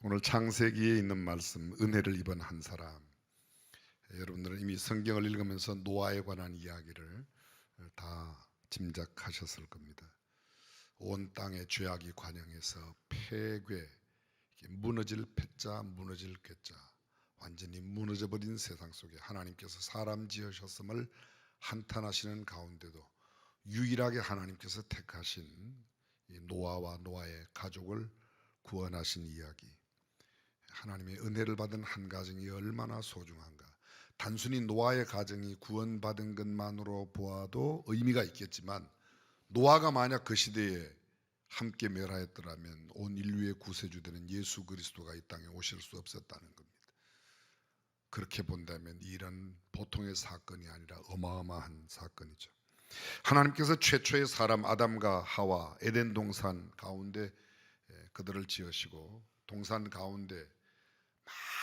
오늘 창세기에 있는 말씀, 은혜를 입은 한 사람. 여러분들은 이미 성경을 읽으면서 노아에 관한 이야기를 다 짐작하셨을 겁니다. 온 땅의 죄악이 관영해서 폐괴, 무너질 패자, 무너질 괴자, 완전히 무너져버린 세상 속에 하나님께서 사람 지으셨음을 한탄하시는 가운데도 유일하게 하나님께서 택하신 노아와 노아의 가족을 구원하신 이야기. 하나님의 은혜를 받은 한 가정이 얼마나 소중한가. 단순히 노아의 가정이 구원받은 것만으로 보아도 의미가 있겠지만, 노아가 만약 그 시대에 함께 멸하였더라면 온 인류의 구세주 되는 예수 그리스도가 이 땅에 오실 수 없었다는 겁니다. 그렇게 본다면 이런 보통의 사건이 아니라 어마어마한 사건이죠. 하나님께서 최초의 사람 아담과 하와 에덴 동산 가운데 그들을 지으시고, 동산 가운데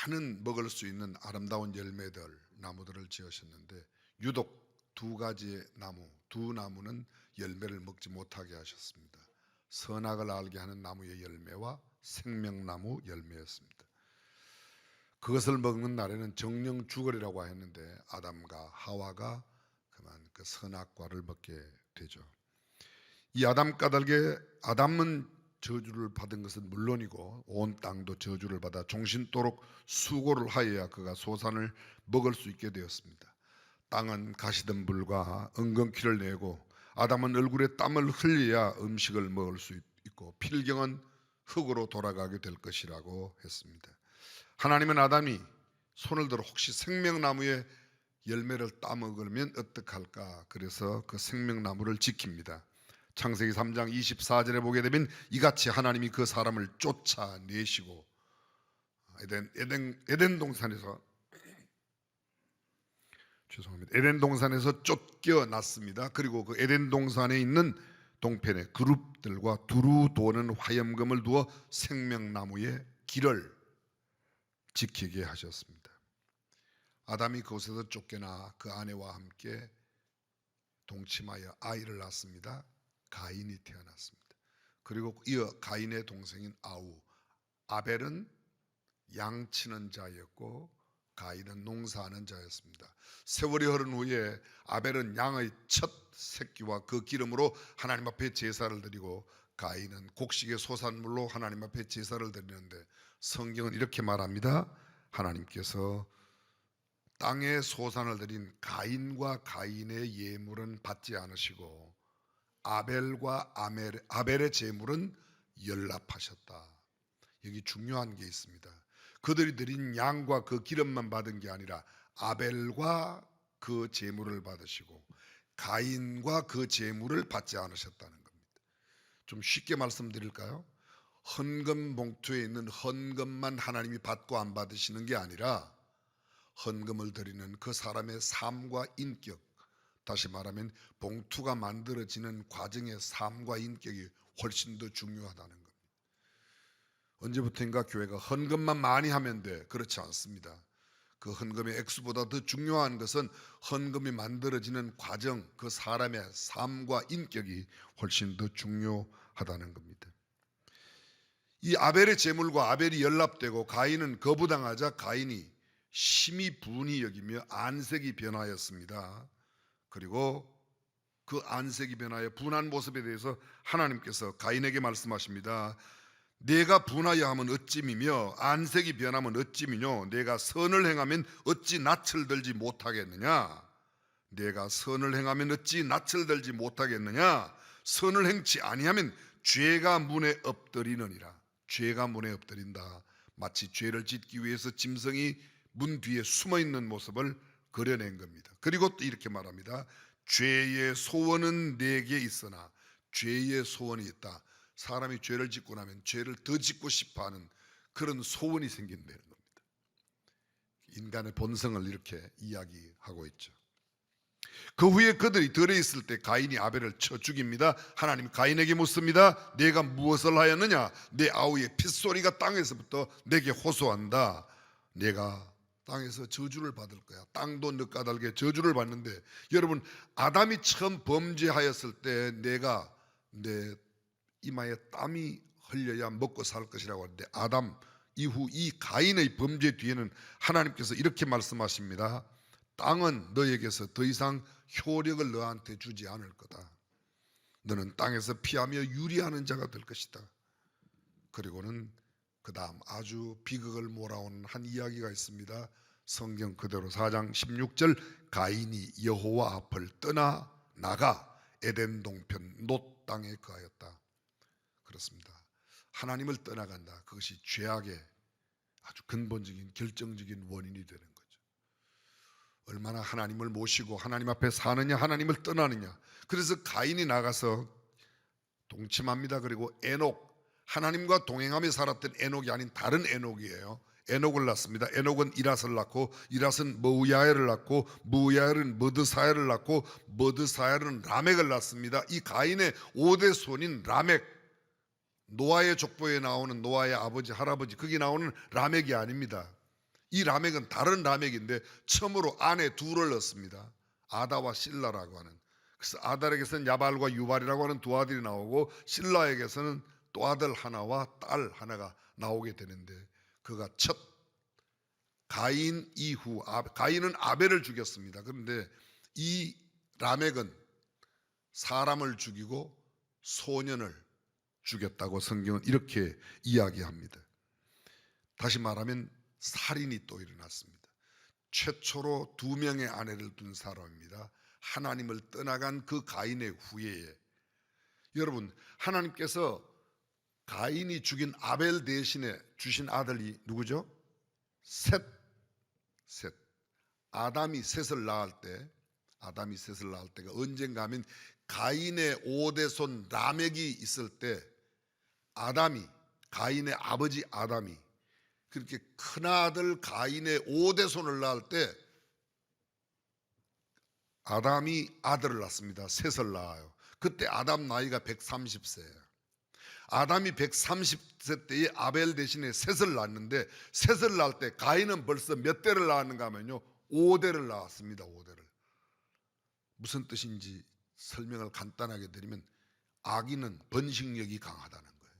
많은 먹을 수 있는 아름다운 열매들, 나무들을 지으셨는데 유독 두 가지의 나무, 두 나무는 열매를 먹지 못하게 하셨습니다. 선악을 알게 하는 나무의 열매와 생명나무 열매였습니다. 그것을 먹는 날에는 정령 죽으리라고 했는데 아담과 하와가 그만 그 선악과를 먹게 되죠. 이 아담 까닭에 아담은 저주를 받은 것은 물론이고 온 땅도 저주를 받아 종신토록 수고를 하여야 그가 소산을 먹을 수 있게 되었습니다. 땅은 가시덤불과 엉겅퀴를 내고 아담은 얼굴에 땀을 흘려야 음식을 먹을 수 있고 필경은 흙으로 돌아가게 될 것이라고 했습니다. 하나님은 아담이 손을 들어 혹시 생명나무의 열매를 따먹으면 어떡할까, 그래서 그 생명나무를 지킵니다. 창세기 3장 24절에 보게 되면 이같이 하나님이 그 사람을 쫓아내시고 에덴 동산에서 에덴 동산에서 쫓겨났습니다. 그리고 그 에덴 동산에 있는 동편에 그룹들과 두루 도는 화염금을 두어 생명나무의 길을 지키게 하셨습니다. 아담이 그곳에서 쫓겨나 그 아내와 함께 동침하여 아이를 낳습니다. 가인이 태어났습니다. 그리고 이어 가인의 동생인 아벨은 양치는 자였고 가인은 농사하는 자였습니다. 세월이 흐른 후에 아벨은 양의 첫 새끼와 그 기름으로 하나님 앞에 제사를 드리고 가인은 곡식의 소산물로 하나님 앞에 제사를 드리는데, 성경은 이렇게 말합니다. 하나님께서 땅에 소산을 드린 가인과 가인의 예물은 받지 않으시고 아벨과 아벨의 제물은 연락하셨다. 여기 중요한 게 있습니다. 그들이 드린 양과 그 기름만 받은 게 아니라 아벨과 그 제물을 받으시고 가인과 그 제물을 받지 않으셨다는 겁니다. 좀 쉽게 말씀드릴까요? 헌금 봉투에 있는 헌금만 하나님이 받고 안 받으시는 게 아니라 헌금을 드리는 그 사람의 삶과 인격, 다시 말하면 봉투가 만들어지는 과정의 삶과 인격이 훨씬 더 중요하다는 겁니다. 언제부터인가 교회가 헌금만 많이 하면 돼. 그렇지 않습니다. 그 헌금의 액수보다 더 중요한 것은 헌금이 만들어지는 과정, 그 사람의 삶과 인격이 훨씬 더 중요하다는 겁니다. 이 아벨의 제물과 아벨이 연합되고 가인은 거부당하자 가인이 심히 분이 여기며 안색이 변하였습니다. 그리고 그 안색이 변하여 분한 모습에 대해서 하나님께서 가인에게 말씀하십니다. 내가 분하여 하면 어찌미며 안색이 변하면 어찌미뇨. 내가 선을 행하면 어찌 낯을 들지 못하겠느냐. 내가 선을 행하면 어찌 낯을 들지 못하겠느냐. 선을 행치 아니하면 죄가 문에 엎드리느니라. 죄가 문에 엎드린다. 마치 죄를 짓기 위해서 짐승이 문 뒤에 숨어있는 모습을 그려낸 겁니다. 그리고 또 이렇게 말합니다. 죄의 소원은 내게 있으나, 죄의 소원이 있다. 사람이 죄를 짓고 나면 죄를 더 짓고 싶어하는 그런 소원이 생긴다는 겁니다. 인간의 본성을 이렇게 이야기하고 있죠. 그 후에 그들이 들에 있을 때 가인이 아벨을 쳐 죽입니다. 하나님 가인에게 묻습니다. 내가 무엇을 하였느냐. 내 아우의 핏소리가 땅에서부터 내게 호소한다. 내가 땅에서 저주를 받을 거야. 땅도 너 까닭에 저주를 받는데, 여러분 아담이 처음 범죄하였을 때 내가 내 이마에 땀이 흘려야 먹고 살 것이라고 하는데 아담 이후 이 가인의 범죄 뒤에는 하나님께서 이렇게 말씀하십니다. 땅은 너에게서 더 이상 효력을 너한테 주지 않을 거다. 너는 땅에서 피하며 유리하는 자가 될 것이다. 그리고는 그 다음 아주 비극을 몰아오는 한 이야기가 있습니다. 성경 그대로 4장 16절, 가인이 여호와 앞을 떠나 나가 에덴 동편 놋 땅에 거하였다. 그렇습니다. 하나님을 떠나간다. 그것이 죄악의 아주 근본적인 결정적인 원인이 되는 거죠. 얼마나 하나님을 모시고 하나님 앞에 사느냐, 하나님을 떠나느냐. 그래서 가인이 나가서 동침합니다. 그리고 에녹, 하나님과 동행하며 살았던 에녹이 아닌 다른 에녹이에요. 에녹을 낳습니다. 에녹은 이랏을 낳고, 이랏은 머우야엘을 낳고, 머우야엘은 머드사엘을 낳고, 머드사엘은 라멕을 낳습니다. 이 가인의 5대 손인 라멕, 노아의 족보에 나오는 노아의 아버지, 할아버지, 거기 나오는 라멕이 아닙니다. 이 라멕은 다른 라멕인데 처음으로 아내 둘을 낳습니다. 아다와 실라라고 하는. 그래서 아달에게서는 야발과 유발이라고 하는 두 아들이 나오고, 실라에게서는 또 아들 하나와 딸 하나가 나오게 되는데, 그가 첫 가인 이후 가인은 아벨을 죽였습니다. 그런데 이 라멕은 사람을 죽이고 소년을 죽였다고 성경은 이렇게 이야기합니다. 다시 말하면 살인이 또 일어났습니다. 최초로 2명의 아내를 둔 사람입니다. 하나님을 떠나간 그 가인의 후예에, 여러분, 하나님께서 가인이 죽인 아벨 대신에 주신 아들이 누구죠? 셋. 아담이 셋을 낳을 때가 언젠가 하면 가인의 5대 손 라멕이 있을 때, 가인의 아버지 아담이 그렇게 큰아들 가인의 5대 손을 낳을 때 아담이 아들을 낳습니다. 셋을 낳아요. 그때 아담 나이가 130세예요. 아담이 130세 때에 아벨 대신에 셋을 낳았는데, 셋을 낳을 때 가인은 벌써 몇 대를 낳았는가 하면요, 5대를 낳았습니다. 5대를. 무슨 뜻인지 설명을 간단하게 드리면, 아기는 번식력이 강하다는 거예요.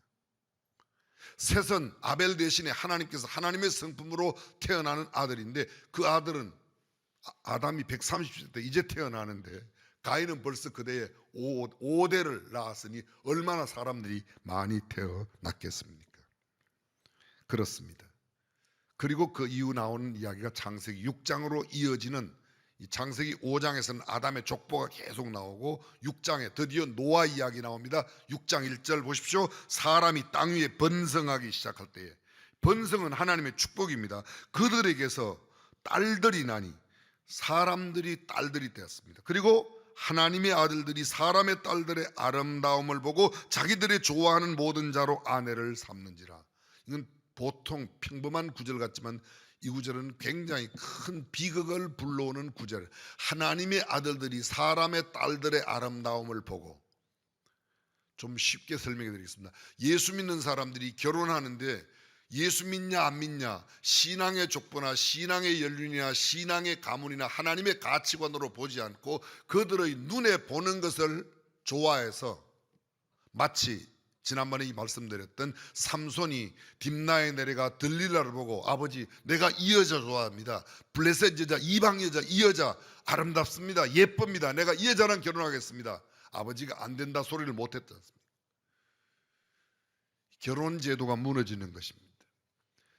셋은 아벨 대신에 하나님께서 하나님의 성품으로 태어나는 아들인데, 그 아들은 아담이 130세 때 이제 태어나는데 가인은 벌써 그대에 5대를 낳았으니 얼마나 사람들이 많이 태어났겠습니까? 그렇습니다. 그리고 그 이후 나오는 이야기가 창세기 6장으로 이어지는, 이 창세기 5장에서는 아담의 족보가 계속 나오고 6장에 드디어 노아 이야기 나옵니다. 6장 1절 보십시오. 사람이 땅 위에 번성하기 시작할 때에, 번성은 하나님의 축복입니다. 그들에게서 딸들이 나니 사람들이 딸들이 되었습니다. 그리고 하나님의 아들들이 사람의 딸들의 아름다움을 보고 자기들의 좋아하는 모든 자로 아내를 삼는지라. 이건 보통 평범한 구절 같지만 이 구절은 굉장히 큰 비극을 불러오는 구절. 하나님의 아들들이 사람의 딸들의 아름다움을 보고, 좀 쉽게 설명해 드리겠습니다. 예수 믿는 사람들이 결혼하는데 예수 믿냐 안 믿냐, 신앙의 족보나 신앙의 연륜이나 신앙의 가문이나 하나님의 가치관으로 보지 않고 그들의 눈에 보는 것을 좋아해서, 마치 지난번에 이 말씀드렸던 삼손이 딥나에 내려가 들릴라를 보고, 아버지 내가 이 여자 좋아합니다. 블레셋 여자, 이방 여자, 이 여자 아름답습니다. 예쁩니다. 내가 이 여자랑 결혼하겠습니다. 아버지가 안 된다 소리를 못했지 않습니까? 결혼 제도가 무너지는 것입니다.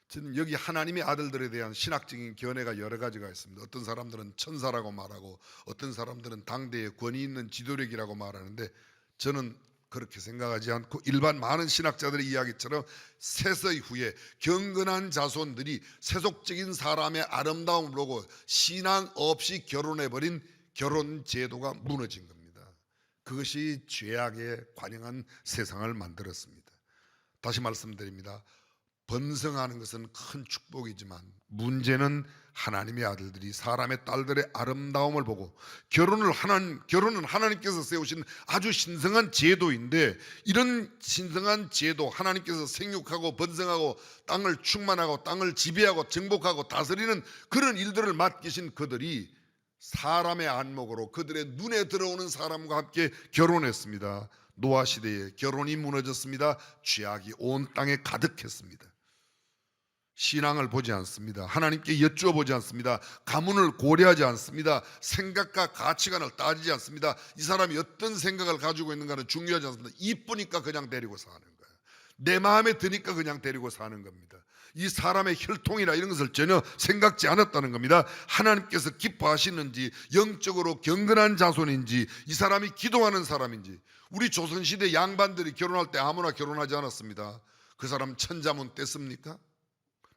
저는 여기 하나님의 아들들에 대한 신학적인 견해가 여러 가지가 있습니다. 어떤 사람들은 천사라고 말하고, 어떤 사람들은 당대의 권위 있는 지도력이라고 말하는데, 저는 그렇게 생각하지 않고 일반 많은 신학자들의 이야기처럼 셋의 후에 경건한 자손들이 세속적인 사람의 아름다움을 보고 신앙 없이 결혼해버린 결혼 제도가 무너진 겁니다. 그것이 죄악에 관영한 세상을 만들었습니다. 다시 말씀드립니다. 번성하는 것은 큰 축복이지만 문제는 하나님의 아들들이 사람의 딸들의 아름다움을 보고, 결혼은 하나님께서 세우신 아주 신성한 제도인데, 이런 신성한 제도, 하나님께서 생육하고 번성하고 땅을 충만하고 땅을 지배하고 정복하고 다스리는 그런 일들을 맡기신 그들이 사람의 안목으로 그들의 눈에 들어오는 사람과 함께 결혼했습니다. 노아 시대에 결혼이 무너졌습니다. 죄악이 온 땅에 가득했습니다. 신앙을 보지 않습니다. 하나님께 여쭈어 보지 않습니다. 가문을 고려하지 않습니다. 생각과 가치관을 따지지 않습니다. 이 사람이 어떤 생각을 가지고 있는가는 중요하지 않습니다. 이쁘니까 그냥 데리고 사는 거예요. 내 마음에 드니까 그냥 데리고 사는 겁니다. 이 사람의 혈통이나 이런 것을 전혀 생각지 않았다는 겁니다. 하나님께서 기뻐하시는지, 영적으로 경건한 자손인지, 이 사람이 기도하는 사람인지. 우리 조선시대 양반들이 결혼할 때 아무나 결혼하지 않았습니다. 그 사람 천자문 뗐습니까?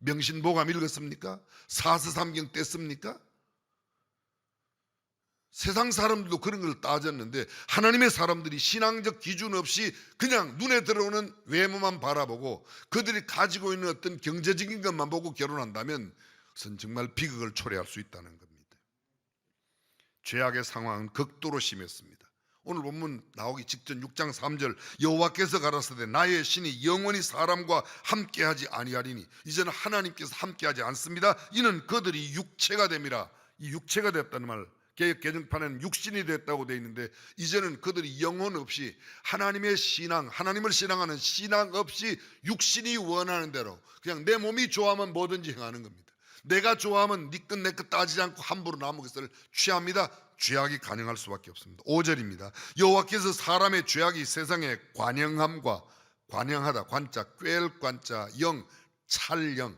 명신보감 읽었습니까? 사서삼경 뗐습니까? 세상 사람들도 그런 걸 따졌는데 하나님의 사람들이 신앙적 기준 없이 그냥 눈에 들어오는 외모만 바라보고 그들이 가지고 있는 어떤 경제적인 것만 보고 결혼한다면 그것은 정말 비극을 초래할 수 있다는 겁니다. 죄악의 상황은 극도로 심했습니다. 오늘 본문 나오기 직전 6장 3절 여호와께서 가라사대 나의 신이 영원히 사람과 함께하지 아니하리니 이제는 하나님께서 함께하지 않습니다. 이는 그들이 육체가 됨이라. 이 육체가 됐다는 말 개역 개정판에는 육신이 됐다고 되어 있는데 이제는 그들이 영혼 없이 하나님의 신앙, 하나님을 신앙하는 신앙 없이 육신이 원하는 대로 그냥 내 몸이 좋아하면 뭐든지 행하는 겁니다. 내가 좋아하면 네 것 내 것 따지지 않고 함부로 남의 것을 취합니다. 죄악이 가능할 수밖에 없습니다. 5절입니다. 여호와께서 사람의 죄악이 세상에 관영함과 관영하다 관자 꿰을 관자 영 찰영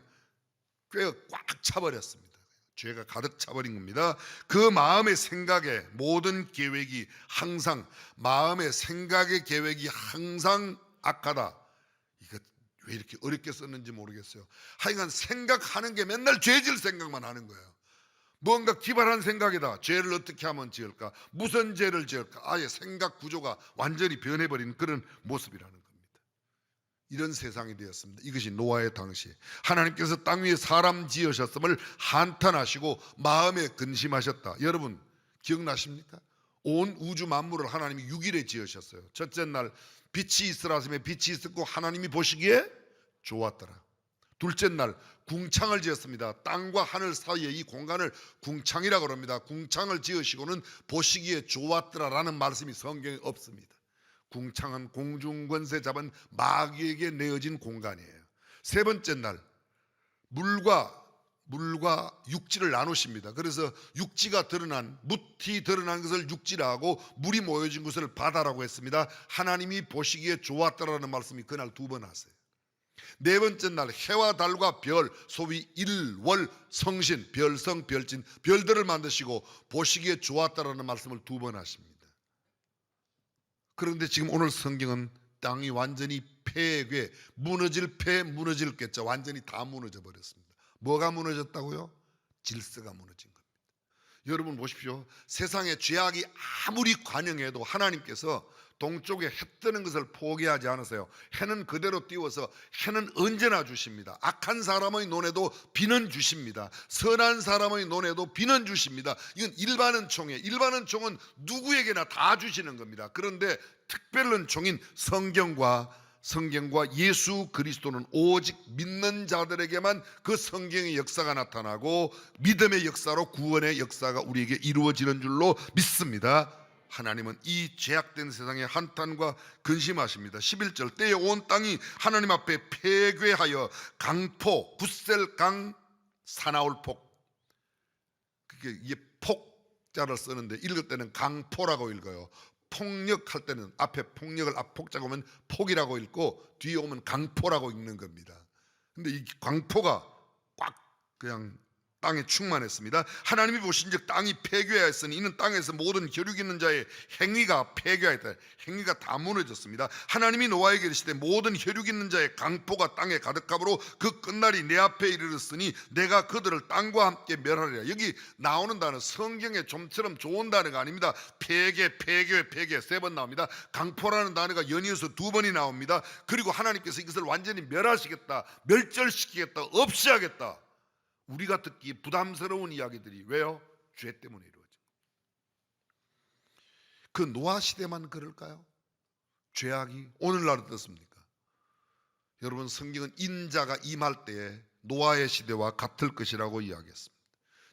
꿰어 꽉 차버렸습니다. 죄가 가득 차버린 겁니다. 그 마음의 생각에 모든 계획이 항상 마음의 생각의 계획이 항상 악하다. 이거 왜 이렇게 어렵게 썼는지 모르겠어요. 하여간 생각하는 게 맨날 죄질 생각만 하는 거예요. 뭔가 기발한 생각이다. 죄를 어떻게 하면 지을까? 무슨 죄를 지을까? 아예 생각 구조가 완전히 변해버린 그런 모습이라는 겁니다. 이런 세상이 되었습니다. 이것이 노아의 당시 하나님께서 땅 위에 사람 지으셨음을 한탄하시고 마음에 근심하셨다. 여러분 기억나십니까? 온 우주 만물을 하나님이 6일에 지으셨어요. 첫째 날 빛이 있으라 하심에 빛이 있었고 하나님이 보시기에 좋았더라. 둘째 날 궁창을 지었습니다. 땅과 하늘 사이의 이 공간을 궁창이라고 합니다. 궁창을 지으시고는 보시기에 좋았더라라는 말씀이 성경에 없습니다. 궁창은 공중권세 잡은 마귀에게 내어진 공간이에요. 세 번째 날 물과 육지를 나누십니다. 그래서 육지가 드러난 무티 드러난 것을 육지라 하고 물이 모여진 것을 바다라고 했습니다. 하나님이 보시기에 좋았더라는 말씀이 그날 2번 하세요. 네 번째 날 해와 달과 별 소위 일월 성신 별성 별진 별들을 만드시고 보시기에 좋았다라는 말씀을 2번 하십니다. 그런데 지금 오늘 성경은 땅이 완전히 폐괴 무너질 꾀자 완전히 다 무너져 버렸습니다. 뭐가 무너졌다고요? 질서가 무너진 겁니다. 여러분 보십시오. 세상에 죄악이 아무리 관영해도 하나님께서 동쪽에 해 뜨는 것을 포기하지 않으세요. 해는 그대로 띄워서 해는 언제나 주십니다. 악한 사람의 눈에도 비는 주십니다. 선한 사람의 눈에도 비는 주십니다. 이건 일반 은총이에요. 일반 은총은 누구에게나 다 주시는 겁니다. 그런데 특별 은총인 성경과 예수 그리스도는 오직 믿는 자들에게만 그 성경의 역사가 나타나고 믿음의 역사로 구원의 역사가 우리에게 이루어지는 줄로 믿습니다. 하나님은 이 죄악된 세상에 한탄과 근심하십니다. 11절 때에 온 땅이 하나님 앞에 폐괴하여 강포 붓셀강 사나울폭 그게 이게 폭자를 쓰는데 읽을 때는 강포라고 읽어요. 폭력할 때는 앞에 폭력을 폭자가 오면 폭이라고 읽고 뒤에 오면 강포라고 읽는 겁니다. 근데 이 강포가 꽉 그냥 땅에 충만했습니다. 하나님이 보신즉 땅이 폐괴하였으니 이는 땅에서 모든 혈육 있는 자의 행위가 폐괴하였다. 행위가 다 무너졌습니다. 하나님이 노아에게 이르시되 모든 혈육 있는 자의 강포가 땅에 가득함으로 그 끝날이 내 앞에 이르렀으니 내가 그들을 땅과 함께 멸하리라. 여기 나오는 단어 성경에 좀처럼 좋은 단어가 아닙니다. 폐괴 3번 나옵니다. 강포라는 단어가 연이어서 2번이 나옵니다. 그리고 하나님께서 이것을 완전히 멸하시겠다, 멸절시키겠다, 없이 하겠다. 우리가 듣기 부담스러운 이야기들이 왜요? 죄 때문에 이루어집니다. 그 노아 시대만 그럴까요? 죄악이 오늘날 어떻습니까? 여러분 성경은 인자가 임할 때에 노아의 시대와 같을 것이라고 이야기했습니다.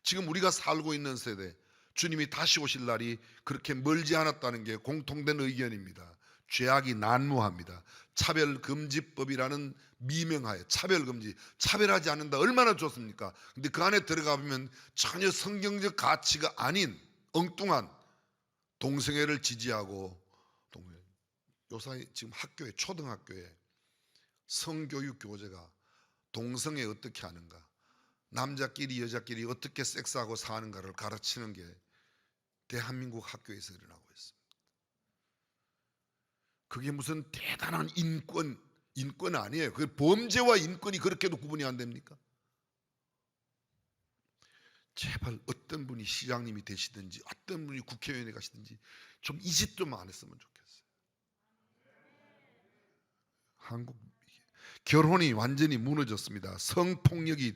지금 우리가 살고 있는 세대 주님이 다시 오실 날이 그렇게 멀지 않았다는 게 공통된 의견입니다. 죄악이 난무합니다. 차별금지법이라는 미명하에 차별금지, 차별하지 않는다. 얼마나 좋습니까? 근데 그 안에 들어가 보면 전혀 성경적 가치가 아닌 엉뚱한 동성애를 지지하고, 요사이 지금 학교에, 초등학교에 성교육 교재가 동성애 어떻게 하는가, 남자끼리 여자끼리 어떻게 섹스하고 사는가를 가르치는 게 대한민국 학교에서 일어나고 있습니다. 그게 무슨 대단한 인권 아니에요. 그 범죄와 인권이 그렇게도 구분이 안 됩니까? 제발 어떤 분이 시장님이 되시든지 어떤 분이 국회의원에 가시든지 좀 이 짓 좀 안 했으면 좋겠어요. 한국 결혼이 완전히 무너졌습니다. 성폭력이,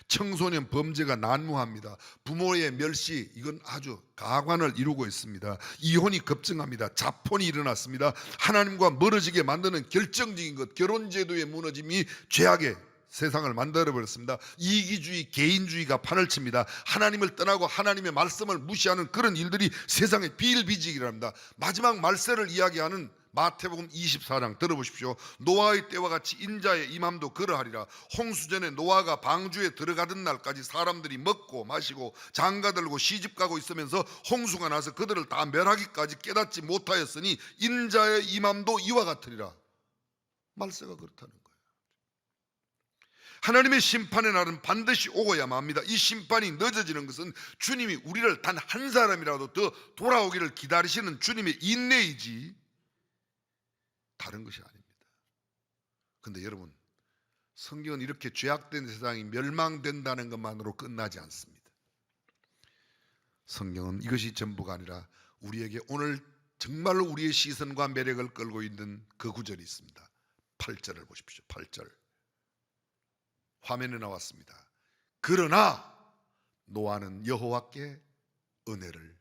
청소년 범죄가 난무합니다. 부모의 멸시, 이건 아주 가관을 이루고 있습니다. 이혼이 급증합니다. 자폰이 일어났습니다. 하나님과 멀어지게 만드는 결정적인 것, 결혼제도의 무너짐이 죄악의 세상을 만들어버렸습니다. 이기주의, 개인주의가 판을 칩니다. 하나님을 떠나고 하나님의 말씀을 무시하는 그런 일들이 세상에 비일비재이랍니다. 마지막 말세를 이야기하는 마태복음 24장 들어보십시오. 노아의 때와 같이 인자의 임함도 그러하리라. 홍수전에 노아가 방주에 들어가던 날까지 사람들이 먹고 마시고 장가들고 시집가고 있으면서 홍수가 나서 그들을 다 멸하기까지 깨닫지 못하였으니 인자의 임함도 이와 같으리라. 말세가 그렇다는 거예요. 하나님의 심판의 날은 반드시 오고야만 합니다. 이 심판이 늦어지는 것은 주님이 우리를 단 한 사람이라도 더 돌아오기를 기다리시는 주님의 인내이지 다른 것이 아닙니다. 그런데 여러분, 성경은 이렇게 죄악된 세상이 멸망된다는 것만으로 끝나지 않습니다. 성경은 이것이 전부가 아니라 우리에게 오늘 정말로 우리의 시선과 매력을 끌고 있는 그 구절이 있습니다. 8절을 보십시오. 8절 화면에 나왔습니다. 그러나 노아는 여호와께 은혜를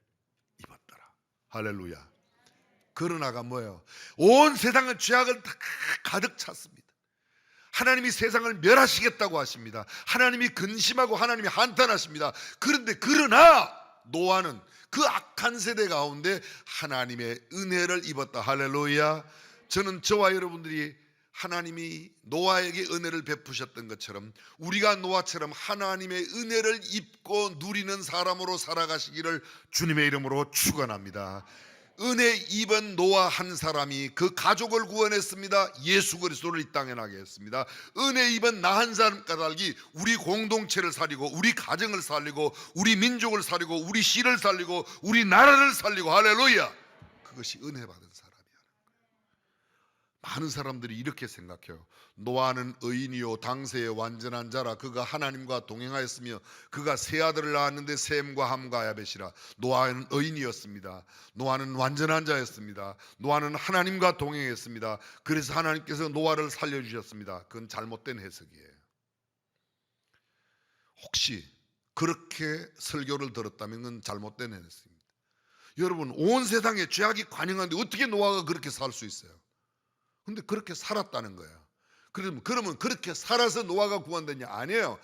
입었더라. 할렐루야. 그러나가 뭐예요? 온 세상은 죄악을 다 가득 찼습니다. 하나님이 세상을 멸하시겠다고 하십니다. 하나님이 근심하고 하나님이 한탄하십니다. 그런데 그러나 노아는 그 악한 세대 가운데 하나님의 은혜를 입었다. 할렐루야. 저는 저와 여러분들이 하나님이 노아에게 은혜를 베푸셨던 것처럼 우리가 노아처럼 하나님의 은혜를 입고 누리는 사람으로 살아가시기를 주님의 이름으로 축원합니다. 은혜 입은 노아 한 사람이 그 가족을 구원했습니다. 예수 그리스도를 이 땅에 나게 했습니다. 은혜 입은 나 한 사람 까닭이 우리 공동체를 살리고 우리 가정을 살리고 우리 민족을 살리고 우리 시를 살리고 우리 나라를 살리고, 할렐루야. 그것이 은혜 받은 사람이야. 많은 사람들이 이렇게 생각해요. 노아는 의인이요 당세의 완전한 자라. 그가 하나님과 동행하였으며 그가 세 아들을 낳았는데 셈과 함과 야벳이라. 노아는 의인이었습니다. 노아는 완전한 자였습니다. 노아는 하나님과 동행했습니다. 그래서 하나님께서 노아를 살려주셨습니다. 그건 잘못된 해석이에요. 혹시 그렇게 설교를 들었다면 그건 잘못된 해석입니다. 여러분, 온 세상에 죄악이 관영한데 어떻게 노아가 그렇게 살 수 있어요? 근데 그렇게 살았다는 거예요. 그러면 그렇게 살아서 노아가 구원됐냐? 아니에요.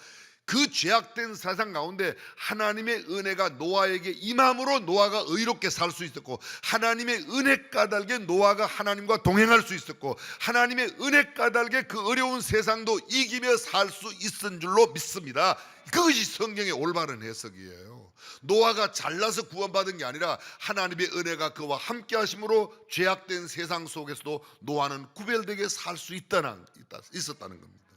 그 죄악된 세상 가운데 하나님의 은혜가 노아에게 임함으로 노아가 의롭게 살 수 있었고, 하나님의 은혜 까닭에 노아가 하나님과 동행할 수 있었고, 하나님의 은혜 까닭에 그 어려운 세상도 이기며 살 수 있은 줄로 믿습니다. 그것이 성경의 올바른 해석이에요. 노아가 잘나서 구원받은 게 아니라 하나님의 은혜가 그와 함께 하심으로 죄악된 세상 속에서도 노아는 구별되게 살 수 있었다는 겁니다.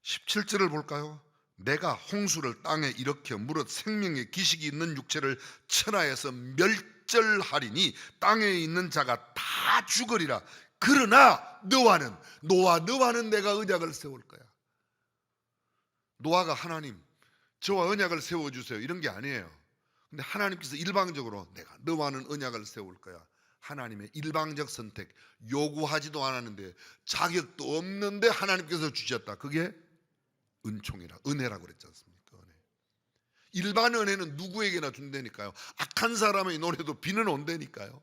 17절을 볼까요? 내가 홍수를 땅에 일으켜 무릇 생명의 기식이 있는 육체를 천하에서 멸절하리니 땅에 있는 자가 다 죽으리라. 그러나 너와는 내가 언약을 세울 거야. 노아가 하나님 저와 언약을 세워주세요 이런 게 아니에요. 근데 하나님께서 일방적으로 내가 너와는 언약을 세울 거야. 하나님의 일방적 선택, 요구하지도 않았는데 자격도 없는데 하나님께서 주셨다. 그게 은총이라, 은혜라고 그랬지 않습니까? 은혜. 일반 은혜는 누구에게나 준다니까요. 악한 사람의 노래도 비는 온다니까요.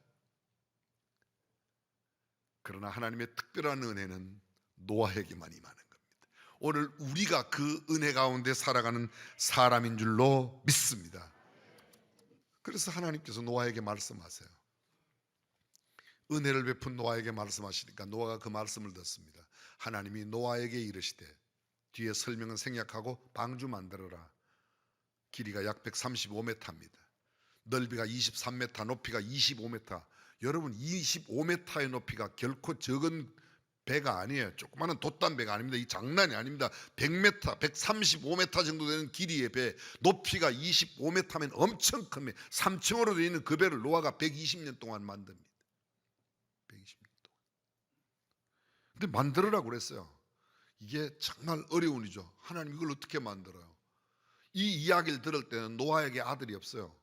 그러나 하나님의 특별한 은혜는 노아에게만 임하는 겁니다. 오늘 우리가 그 은혜 가운데 살아가는 사람인 줄로 믿습니다. 그래서 하나님께서 노아에게 말씀하세요. 은혜를 베푼 노아에게 말씀하시니까 노아가 그 말씀을 듣습니다. 하나님이 노아에게 이르시되, 뒤에 설명은 생략하고 방주 만들어라. 길이가 약 135m입니다. 넓이가 23m, 높이가 25m. 여러분, 25m의 높이가 결코 적은 배가 아니에요. 조그마한 돛단 배가 아닙니다. 이 장난이 아닙니다. 100m, 135m 정도 되는 길이의 배, 높이가 25m면 엄청 큽니다. 3층으로 되어 있는 그 배를 노아가 120년 동안 만듭니다. 120년 동안. 근데 만들으라고 그랬어요. 이게 정말 어려운 일이죠. 하나님 이걸 어떻게 만들어요? 이 이야기를 들을 때는 노아에게 아들이 없어요.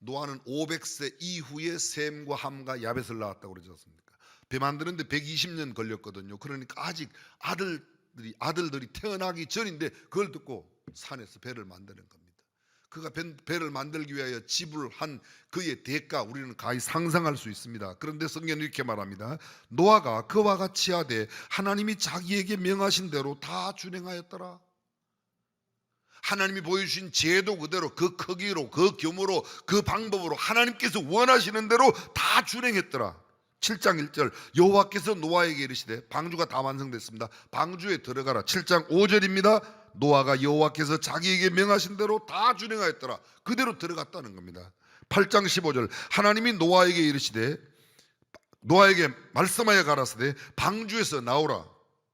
노아는 500세 이후에 셈과 함과 야벳을 낳았다고 그러지 않습니까? 배 만드는데 120년 걸렸거든요. 그러니까 아직 아들들이 태어나기 전인데 그걸 듣고 산에서 배를 만드는 겁니다. 그가 배를 만들기 위하여 지불한 그의 대가, 우리는 가히 상상할 수 있습니다. 그런데 성경은 이렇게 말합니다. 노아가 그와 같이 하되 하나님이 자기에게 명하신 대로 다 준행하였더라. 하나님이 보여주신 제도 그대로, 그 크기로, 그 규모로, 그 방법으로 하나님께서 원하시는 대로 다 준행했더라. 7장 1절, 여호와께서 노아에게 이르시되, 방주가 다 완성됐습니다. 방주에 들어가라. 7장 5절입니다. 노아가 여호와께서 자기에게 명하신 대로 다 준행하였더라. 그대로 들어갔다는 겁니다. 8장 15절, 하나님이 노아에게 이르시되, 노아에게 말씀하여 가라사대 방주에서 나오라.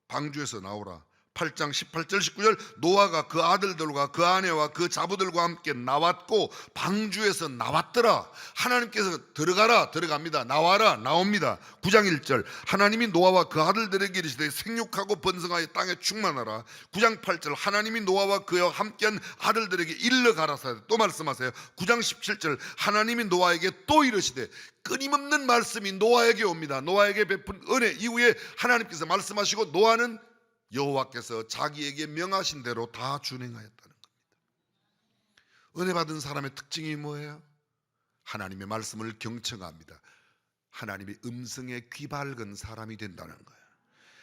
방주에서 나오라. 8장 18절 19절, 노아가 그 아들들과 그 아내와 그 자부들과 함께 나왔고 방주에서 나왔더라. 하나님께서 들어가라, 들어갑니다. 나와라, 나옵니다. 9장 1절, 하나님이 노아와 그 아들들에게 이르시되 생육하고 번성하여 땅에 충만하라. 9장 8절, 하나님이 노아와 그와 함께한 아들들에게 일러 가라사대 또 말씀하세요. 9장 17절, 하나님이 노아에게 또 이르시되, 끊임없는 말씀이 노아에게 옵니다. 노아에게 베푼 은혜 이후에 하나님께서 말씀하시고 노아는 여호와께서 자기에게 명하신 대로 다 준행하였다는 겁니다. 은혜 받은 사람의 특징이 뭐예요? 하나님의 말씀을 경청합니다. 하나님의 음성에 귀 밝은 사람이 된다는 거예요.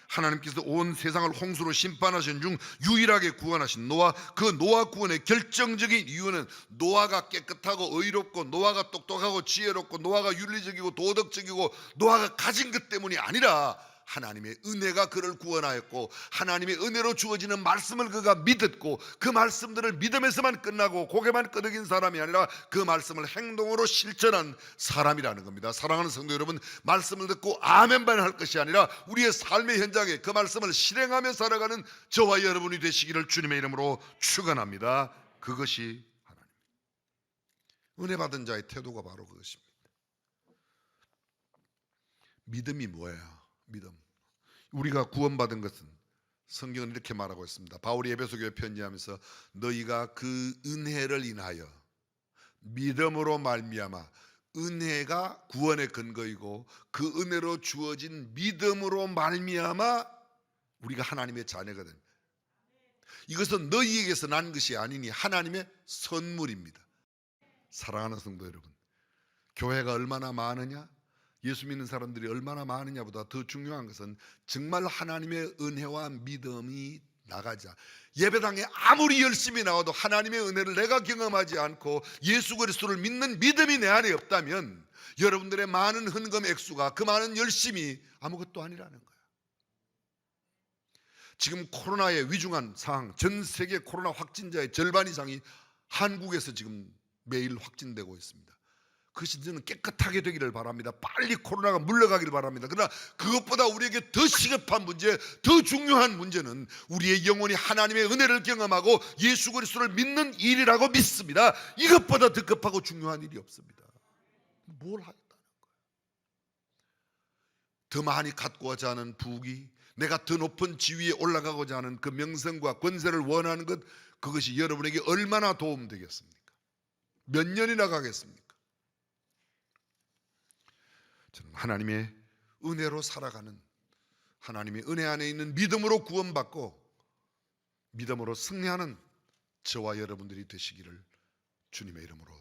하나님께서 온 세상을 홍수로 심판하신 중 유일하게 구원하신 노아, 그 노아 구원의 결정적인 이유는 노아가 깨끗하고 의롭고 노아가 똑똑하고 지혜롭고 노아가 윤리적이고 도덕적이고 노아가 가진 것 때문이 아니라 하나님의 은혜가 그를 구원하였고 하나님의 은혜로 주어지는 말씀을 그가 믿었고 그 말씀들을 믿음에서만 끝나고 고개만 끄덕인 사람이 아니라 그 말씀을 행동으로 실천한 사람이라는 겁니다. 사랑하는 성도 여러분, 말씀을 듣고 아멘만 할 것이 아니라 우리의 삶의 현장에 그 말씀을 실행하며 살아가는 저와 여러분이 되시기를 주님의 이름으로 축원합니다. 그것이 하나님, 은혜 받은 자의 태도가 바로 그것입니다. 믿음이 뭐예요? 믿음. 우리가 구원받은 것은 성경은 이렇게 말하고 있습니다. 바울이 에베소 교회 편지하면서 너희가 그 은혜를 인하여 믿음으로 말미암아, 은혜가 구원의 근거이고 그 은혜로 주어진 믿음으로 말미암아 우리가 하나님의 자녀거든. 이것은 너희에게서 난 것이 아니니 하나님의 선물입니다. 사랑하는 성도 여러분, 교회가 얼마나 많으냐, 예수 믿는 사람들이 얼마나 많으냐보다 더 중요한 것은 정말 하나님의 은혜와 믿음이 나가자. 예배당에 아무리 열심히 나와도 하나님의 은혜를 내가 경험하지 않고 예수 그리스도를 믿는 믿음이 내 안에 없다면 여러분들의 많은 헌금 액수가, 그 많은 열심이 아무것도 아니라는 거예요. 지금 코로나의 위중한 상황, 전 세계 코로나 확진자의 절반 이상이 한국에서 지금 매일 확진되고 있습니다. 그것이 저는 깨끗하게 되기를 바랍니다. 빨리 코로나가 물러가기를 바랍니다. 그러나 그것보다 우리에게 더 시급한 문제, 더 중요한 문제는 우리의 영혼이 하나님의 은혜를 경험하고 예수 그리스도를 믿는 일이라고 믿습니다. 이것보다 더 급하고 중요한 일이 없습니다. 뭘 하겠다는 거예요? 더 많이 갖고자 하는 부귀, 내가 더 높은 지위에 올라가고자 하는 그 명성과 권세를 원하는 것, 그것이 여러분에게 얼마나 도움되겠습니까? 몇 년이나 가겠습니까? 저는 하나님의 은혜로 살아가는, 하나님의 은혜 안에 있는 믿음으로 구원받고 믿음으로 승리하는 저와 여러분들이 되시기를 주님의 이름으로